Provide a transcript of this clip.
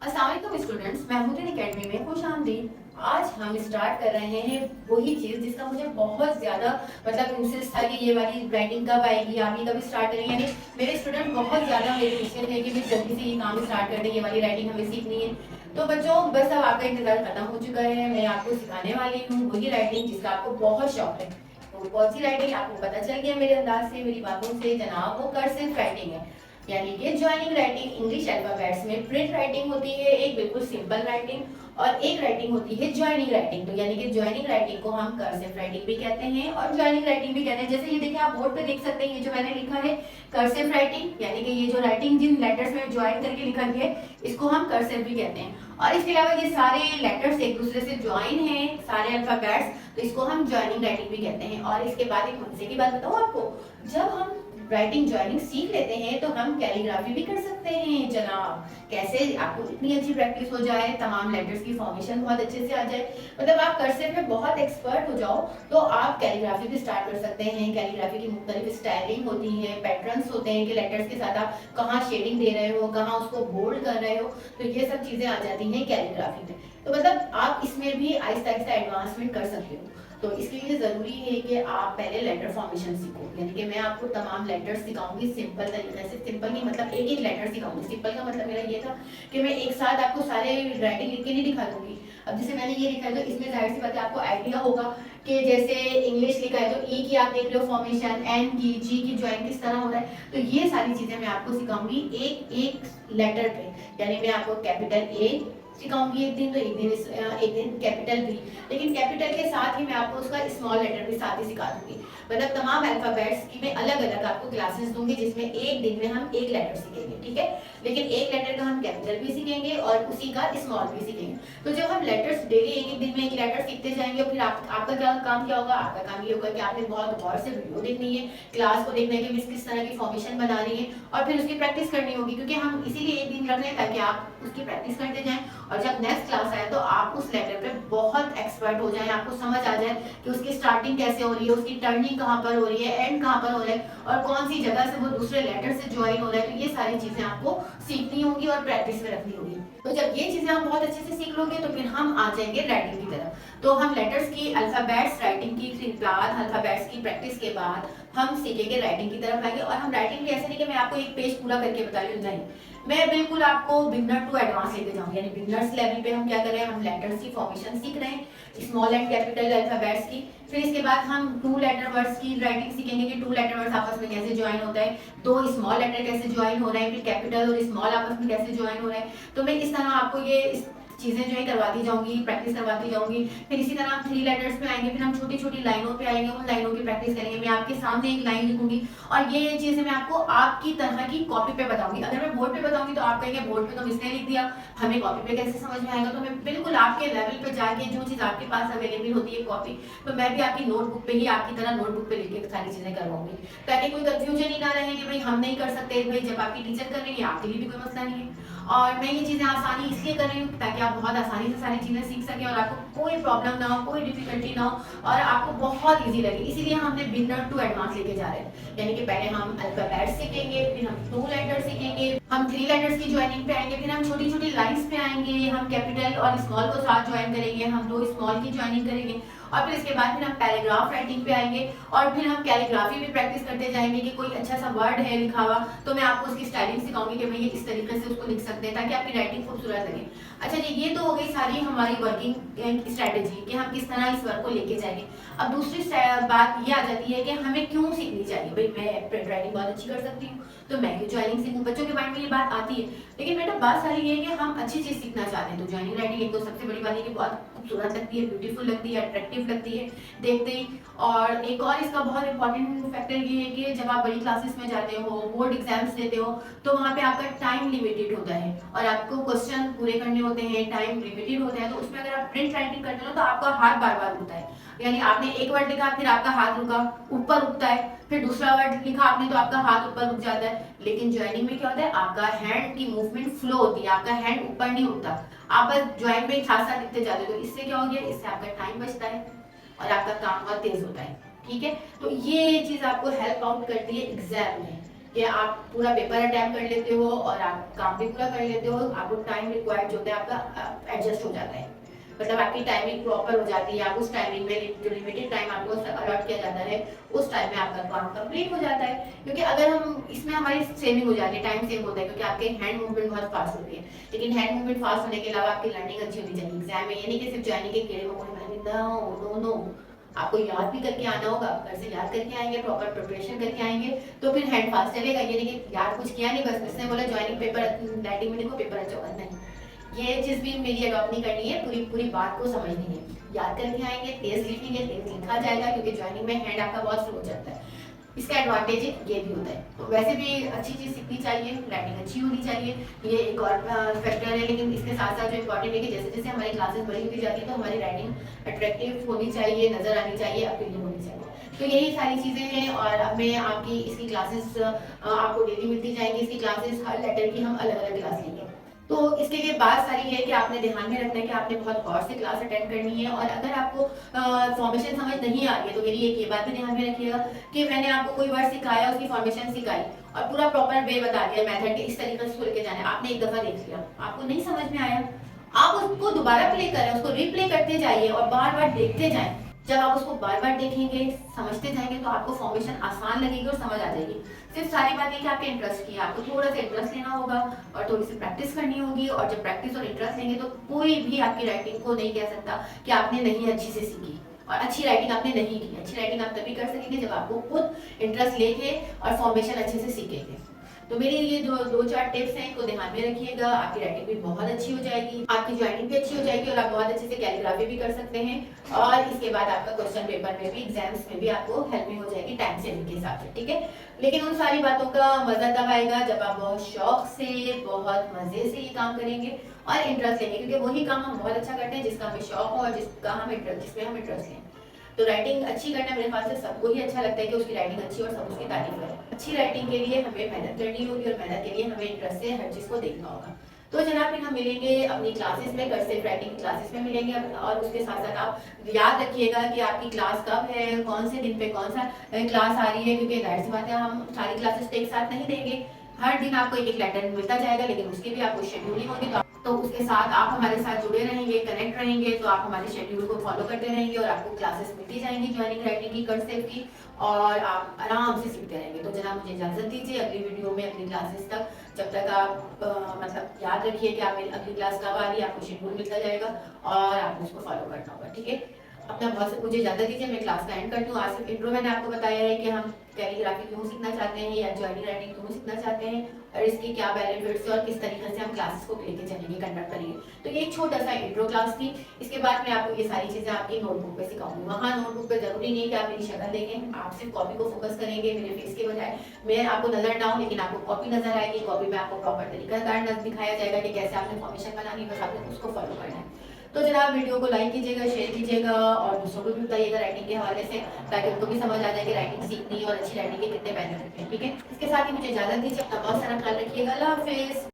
अस्सलाम वालेकुम students, महमूदिन academy में खुश आमदीद। आज हम स्टार्ट कर रहे हैं वही चीज़ जिसका मुझे बहुत ज़्यादा इंटरेस्ट था कि ये वाली राइटिंग कब आएगी, आप ये कभी स्टार्ट करेंगे। यानी मेरे स्टूडेंट बहुत ज़्यादा मेरे पीछे थे कि भाई जल्दी से ये काम स्टार्ट कर दें, ये वाली राइटिंग हमें सीखनी है। तो बच्चों, बस अब आपका इंतज़ार खत्म हो चुका है। मैं आपको सिखाने वाली हूँ वही राइटिंग जिसका आपको बहुत शौक है। तो कौन सी राइटिंग आपको पता चल गया मेरे अंदाज से, मेरी बातों से जनाब, वो कर्सिव राइटिंग है। यानी कि ज्वाइनिंग राइटिंग इंग्लिश अल्फाबेट्स में प्रिंट राइटिंग होती है, एक बिल्कुल सिंपल राइटिंग, और एक राइटिंग होती है ज्वाइनिंग राइटिंग। तो यानी कि ज्वाइनिंग राइटिंग को हम कर्सिव राइटिंग भी कहते हैं और ज्वाइनिंग राइटिंग भी कहते हैं। जैसे ये देखिए, आप बोर्ड पे देख सकते हैं, ये जो मैंने लिखा है कर्सिव राइटिंग, यानी कि ये जो राइटिंग जिन लेटर्स में ज्वाइन करके लिखा गया है इसको हम कर्सिव भी कहते हैं। और इसके अलावा ये सारे लेटर्स एक दूसरे से ज्वाइन हैं, सारे अल्फाबेट्स, तो इसको हम ज्वाइनिंग राइटिंग भी कहते हैं। और इसके बाद एक मजे की बात बताऊं आपको, जब हम राइटिंग ज्वाइनिंग सीख लेते हैं तो हम कैलीग्राफी भी कर सकते हैं जनाब। कैसे? आपको इतनी अच्छी प्रैक्टिस हो जाए, तमाम लेटर्स की फॉर्मेशन बहुत अच्छे से आ जाए, मतलब आप कर्सिव में बहुत एक्सपर्ट हो जाओ, तो आप कैलीग्राफी भी स्टार्ट कर सकते हैं। कैलीग्राफी की मुख्तलिफ स्टाइलिंग होती है, पैटर्न्स होते हैं कि लेटर्स के साथ आप कहाँ शेडिंग दे रहे हो, कहाँ उसको बोल्ड कर रहे हो, तो ये सब चीज़ें आ जाती हैं कैलीग्राफी में। तो मतलब आप इसमें भी आहिस्ता आहिस्ता एडवांसमेंट कर सकते हो। तो इसके लिए ज़रूरी है कि आप पहले लेटर फॉर्मेशन सीखो। यानी कि मैं आपको तमाम लेटर्स सिखाऊंगी सिंपल तरीके से। सिंपल नहीं मतलब एक एक लेटर सिखाऊंगी। सिंपल का मतलब मेरा ये था कि मैं एक साथ आपको सारे राइटिंग लिख के नहीं दिखा दूंगी। अब जैसे मैंने ये लिखा है तो इसमें जाहिर सी बात है आपको आइडिया होगा कि जैसे इंग्लिश लिखा है तो ई की आप देख लो फॉर्मेशन, एन की, जी की ज्वाइन किस तरह हो रहा है। तो ये सारी चीज़ें मैं आपको सिखाऊंगी एक एक लेटर पे। यानी मैं आपको कैपिटल ए सिखाऊंगी एक दिन, तो एक दिन कैपिटल बी, लेकिन कैपिटल के साथ ही मैं आपको उसका स्मॉल लेटर भी साथ ही सिखा दूंगी। मतलब तमाम अल्फाबेट्स की मैं अलग अलग आपको क्लासेस दूंगी जिसमें एक दिन में हम एक लेटर सीखेंगे, ठीक है। लेकिन एक लेटर का हम कैपिटल भी सीखेंगे और उसी का स्मॉल भी सीखेंगे। तो जब हम लेटर्स डेली एक एक दिन में एक लेटर सीखते जाएंगे, और फिर आपका काम क्या होगा? आपका काम ये होगा कि आपने बहुत गौर से वीडियो देखनी है, क्लास को देखना है कि मिस किस तरह की फॉर्मेशन बना रही है, और फिर उसकी प्रैक्टिस करनी होगी, क्योंकि हम इसीलिए एक दिन रख लें ताकि आप उसकी प्रैक्टिस करते जाएं, और जब नेक्स्ट क्लास आए तो आप उस लेटर पे बहुत एक्सपर्ट हो जाएं, आपको समझ आ जाए कि उसकी स्टार्टिंग कैसे हो रही है, उसकी टर्निंग कहाँ पर हो रही है, एंड कहाँ पर हो रहा है, और कौन सी जगह से वो दूसरे लेटर से ज्वाइन हो रहा है। तो ये सारी चीजें आपको सीखनी होगी और प्रैक्टिस में रखनी होगी। तो जब ये चीजें हम बहुत अच्छे से सीख लोगे तो फिर हम आ जाएंगे राइटिंग की तरफ। तो हम लेटर्स की अल्फाबेट्स राइटिंग की बाद, अल्फाबेट्स की प्रैक्टिस के बाद हम सीखेंगे राइटिंग की तरफ आएंगे। और हम राइटिंग भी ऐसे नहीं कि मैं आपको एक पेज पूरा करके बता रही हूँ, नहीं, मैं बिल्कुल आपको बिगनर टू एडवांस लेके जाऊंगी। यानी बिगनर्स लेवल पे हम क्या कर रहे हैं, हम लेटर्स की फॉर्मेशन सीख रहे हैं, स्मॉल एंड कैपिटल अल्फाबेट्स की। फिर इसके बाद हम टू लेटर वर्ड्स की राइटिंग सीखेंगे कि टू लेटर वर्ड्स आपस में कैसे ज्वाइन होता है, दो स्मॉल लेटर कैसे ज्वाइन हो रहे हैं, फिर कैपिटल और स्मॉल आपस में कैसे ज्वाइन हो रहे हैं। तो मैं इस तरह आपको ये चीज़ें जो है करवाती जाऊंगी, प्रैक्टिस करवाती जाऊंगी। फिर इसी तरह हम थ्री लेटर्स पे आएंगे, फिर हम छोटी छोटी लाइनों पे आएंगे, उन लाइनों की प्रैक्टिस करेंगे। मैं आपके सामने एक लाइन लिखूंगी और ये चीज़ें मैं आपको आपकी तरह की कॉपी पे बताऊंगी। अगर मैं बोर्ड पे बताऊंगी तो आप कहेंगे बोर्ड पे तो इसने लिख दिया, हमें कॉपी पे कैसे समझ में आएगा। तो मैं बिल्कुल आपके लेवल पे जाके जो चीज़ आपके पास अवेलेबल होती है कॉपी, तो मैं भी आपकी नोटबुक पे ही आपकी तरह नोटबुक पे लिख के सारी चीज़ें करवाऊंगी, ताकि कोई कंफ्यूजन ही ना रहे कि भाई हम नहीं कर सकते। भाई जब आपकी टीचर कर रही है आपके लिए भी कोई मसला नहीं है। और मैं ये चीज़ें आसानी इसलिए कर रही हूँ ताकि आप बहुत आसानी से सारी चीज़ें सीख सकें और आपको कोई प्रॉब्लम ना हो, कोई डिफिकल्टी ना हो, और आपको बहुत इजी लगे। इसीलिए हमने बिगनर टू एडवांस लेके जा रहे हैं। यानी कि पहले हम अल्फाबेट्स सीखेंगे, फिर हम टू लेटर्स सीखेंगे, हम थ्री लेटर्स की ज्वाइनिंग पे आएंगे, फिर हम छोटी छोटी लाइन्स पे आएंगे, हम कैपिटल और स्मॉल को साथ ज्वाइन करेंगे, हम दो स्मॉल की ज्वाइनिंग करेंगे, और फिर इसके बाद फिर हम पैराग्राफ राइटिंग पे आएंगे, और फिर हम कैलीग्राफी भी प्रैक्टिस करते जाएंगे कि कोई अच्छा सा वर्ड है लिखा हुआ तो मैं आपको उसकी स्टाइलिंग सिखाऊंगी कि भाई ये इस तरीके से उसको लिख सकते हैं ताकि आपकी राइटिंग खूबसूरत लगे। अच्छा जी, ये तो हो गई सारी हमारी वर्किंग स्ट्रैटेजी कि हम किस तरह इस वर्क को लेके जाएंगे। अब दूसरी बात ये आ जाती है कि हमें क्यों सीखनी चाहिए। भाई मैं प्रिंट राइटिंग बहुत अच्छी कर सकती हूँ तो मैं क्यों ज्वाइनिंग सीखूं। बच्चों के माइंड में ये बात आती है, लेकिन बेटा बात सारी ये है कि हम अच्छी चीज़ सीखना चाहते हैं। तो ज्वाइनिंग राइटिंग एक तो सबसे बड़ी बात है कि बहुत खूबसूरत लगती है, ब्यूटीफुल लगती है, अट्रैक्टिव लगती है देखते ही। और एक और इसका बहुत इंपॉर्टेंट फैक्टर ये है कि जब आप बड़ी क्लासेस में जाते हो, बोर्ड एग्जाम्स देते हो, तो वहाँ पे आपका टाइम लिमिटेड होता है और आपको क्वेश्चन पूरे करने होते हैं, टाइम लिमिटेड होता है। तो उसमें अगर आप प्रिंट राइटिंग करते हो तो आपका हाथ बार बार रुकता है। यानी आपने एक वर्ड लिखा, फिर आपका हाथ रुका, ऊपर उठता है, फिर दूसरा वर्ड लिखा आपने तो आपका हाथ ऊपर उठ जाता है। लेकिन ज्वाइनिंग में क्या होता है, आपका हैंड की मूवमेंट फ्लो होती है, आपका हैंड ऊपर नहीं उठता, आप बस ज्वाइन में साथ साथ लिखते जाते हो। तो इससे क्या हो गया, इससे आपका टाइम बचता है और आपका काम बहुत तेज होता है, ठीक है। तो ये चीज आपको हेल्प आउट करती है एग्जाम में। कि आप पूरा पेपर अटेम्प्ट कर लेते हो और आप काम भी पूरा कर लेते हो, आपको टाइम रिक्वायर्ड जो होता है आपका एडजस्ट हो जाता है, मतलब आपकी टाइमिंग प्रॉपर हो जाती है, आप उस टाइमिंग में जो लिमिटेड टाइम आपको अलॉट किया जाता है उस टाइम में आपका काम कंप्लीट हो जाता है। क्योंकि अगर हम इसमें हमारी सेविंग हो जाती है, टाइम सेव होता है, क्योंकि आपके हैंड मूवमेंट बहुत फास्ट होती है। लेकिन हैंड मूवमेंट फास्ट होने के अलावा आपकी लर्निंग अच्छी होनी चाहिए। एग्जाम में ये नहीं कि सिर्फ ज्वाइनिंग के कीड़े मकोड़े मारेंगे, नो नो नो, आपको याद भी करके आना होगा, घर से याद करके आएंगे, प्रॉपर प्रिपरेशन करके आएंगे, तो फिर हैंड फास्ट चलेगा। ये नहीं कि याद कुछ किया नहीं, बस उसने बोला ज्वाइनिंग पेपर राइटिंग में देखो पेपर अच्छा होगा, नहीं, ये चीज भी मेरी अडॉप्ट नहीं करनी है, पूरी पूरी बात को समझनी है। याद करके आएंगे, तेज लिखेंगे, तेज लिखा जाएगा, क्योंकि ज्वाइनिंग में हैंड आपका बहुत स्लो चलता है। इसका एडवांटेज ये भी होता है। तो वैसे भी अच्छी चीज सीखनी चाहिए, राइटिंग अच्छी होनी चाहिए, ये एक और फैक्टर है। लेकिन इसके साथ साथ जो इम्पोर्टेंट है कि जैसे जैसे हमारी क्लासेस बड़ी होती जाती है तो हमारी राइटिंग अट्रैक्टिव होनी चाहिए, नजर आनी चाहिए, अपीलिंग होनी चाहिए। तो यही सारी चीजें हैं। और अब मैं आपकी इसकी क्लासेस आपको डेली मिलती जाएंगी। इसकी क्लासेस हर लेटर की हम अलग अलग क्लास लेंगे। तो इसके लिए बात सारी है कि आपने ध्यान में रखना है कि आपने बहुत गौर से क्लास अटेंड करनी है। और अगर आपको फॉर्मेशन समझ नहीं आ रही है तो मेरी एक ये बात भी ध्यान में रखिएगा कि मैंने आपको कोई वर्ड सिखाया, उसकी फॉर्मेशन सिखाई और पूरा प्रॉपर वे बता दिया मेथड के इस तरीके से उसको लेके जाना है। आपने एक दफा देख लिया, आपको नहीं समझ में आया, आप उसको दोबारा प्ले करें, उसको रिप्ले करते जाइए और बार बार देखते जाएं। जब आप उसको बार बार देखेंगे, समझते जाएंगे, तो आपको फॉर्मेशन आसान लगेगी और समझ आ जाएगी। सिर्फ सारी बात ये कि आपके इंटरेस्ट की है, आपको थोड़ा सा इंटरेस्ट लेना होगा और थोड़ी सी प्रैक्टिस करनी होगी। और जब प्रैक्टिस और इंटरेस्ट लेंगे तो कोई भी आपकी राइटिंग को नहीं कह सकता कि आपने नहीं अच्छी से सीखी और अच्छी राइटिंग आपने नहीं की। अच्छी राइटिंग आप तभी कर सकेंगे जब आपको खुद इंटरेस्ट लेके और फॉर्मेशन अच्छे से सीखेंगे। तो मेरी ये जो दो चार टिप्स हैं इनको ध्यान में रखिएगा, आपकी राइटिंग भी बहुत अच्छी हो जाएगी, आपकी ज्वाइनिंग भी अच्छी हो जाएगी और आप बहुत अच्छे से कैलीग्राफी भी कर सकते हैं। और इसके बाद आपका क्वेश्चन पेपर में भी, एग्जाम्स में भी आपको हेल्पिंग हो जाएगी टाइम सेविंग के हिसाब से, ठीक है। लेकिन उन सारी बातों का मजा तब आएगा जब आप बहुत शौक से, बहुत मजे से ये काम करेंगे और इंटरेस्ट लेंगे, क्योंकि वही काम हम बहुत अच्छा करते हैं जिसका हमें शौक हो और जिसमें हम इंटरेस्ट लें। तो राइटिंग अच्छी करना मेरे ख्याल से सबको ही अच्छा लगता है कि उसकी राइटिंग अच्छी और सब उसकी तारीफ करें। अच्छी राइटिंग के लिए हमें मेहनत करनी होगी और मेहनत के लिए हमें इंटरेस्ट से हर चीज़ को देखना होगा। तो जनाब फिर हम मिलेंगे अपनी क्लासेस में, कर्सिव राइटिंग क्लासेस में मिलेंगे। और उसके साथ साथ आप याद रखिएगा कि आपकी क्लास कब है, कौन से दिन पे कौन सा क्लास आ रही है, क्योंकि जाहिर सी बात है हम सारी क्लासेस एक साथ नहीं देंगे। हर दिन आपको एक एक लेटर मिलता जाएगा, लेकिन उसकी भी आपको शेड्यूलिंग होगी। तो उसके साथ आप हमारे साथ जुड़े रहेंगे, कनेक्ट रहेंगे, तो आप हमारे शेड्यूल को फॉलो करते रहेंगे और आपको क्लासेस मिलती जाएंगी ज्वाइनिंग राइटिंग की, कर्सिव की, और आप आराम से सीखते रहेंगे। तो जनाब मुझे इजाज़त दीजिए अगली वीडियो में, अगली क्लासेस तक। जब तक आप मतलब याद रखिए कि आप अगली क्लास कब आ रही है, आपको शेड्यूल मिलता जाएगा और आपको उसको फॉलो करना होगा, ठीक है। अपना बहुत से मुझे इजाज़त दीजिए, मैं क्लास का एंड करती हूँ। आज सिर्फ इंट्रो मैंने आपको बताया है कि हम कैलीग्राफी क्यों सीखना चाहते हैं या ज्वाइनिंग राइटिंग क्यों सीखना चाहते हैं और इसकी क्या बेनिफिट्स है और किस तरीके से हम क्लासेस को लेके चलेंगे, कंडक्ट करेंगे। तो ये एक छोटा सा इंट्रो क्लास थी। इसके बाद मैं आपको ये सारी चीज़ें आपकी नोटबुक पे सिखाऊंगी। वहाँ नोटबुक पे जरूरी नहीं कि आप मेरी शक्ल देखें, आप सिर्फ कॉपी को फोकस करेंगे मेरे फेस के बजाय। मैं आपको नजर ना हो लेकिन आपको कॉपी नजर आएगी। कॉपी में आपको प्रॉपर तरीकाकार दिखाया जाएगा कि कैसे आपने फॉर्मेशन बनानी है, बस आपने उसको फॉलो करना है। तो जनाब वीडियो को लाइक कीजिएगा, शेयर कीजिएगा और दूसरों को भी बताइएगा राइटिंग के हवाले से, ताकि उनको भी समझ आ जाए कि राइटिंग सीखनी और अच्छी राइटिंग के कितने बेनिफिट हैं, ठीक है। इसके साथ ही मुझे इजाजत दीजिए, अपना बहुत सारा ख्याल रखिएगा। अल्लाह हाफिज़।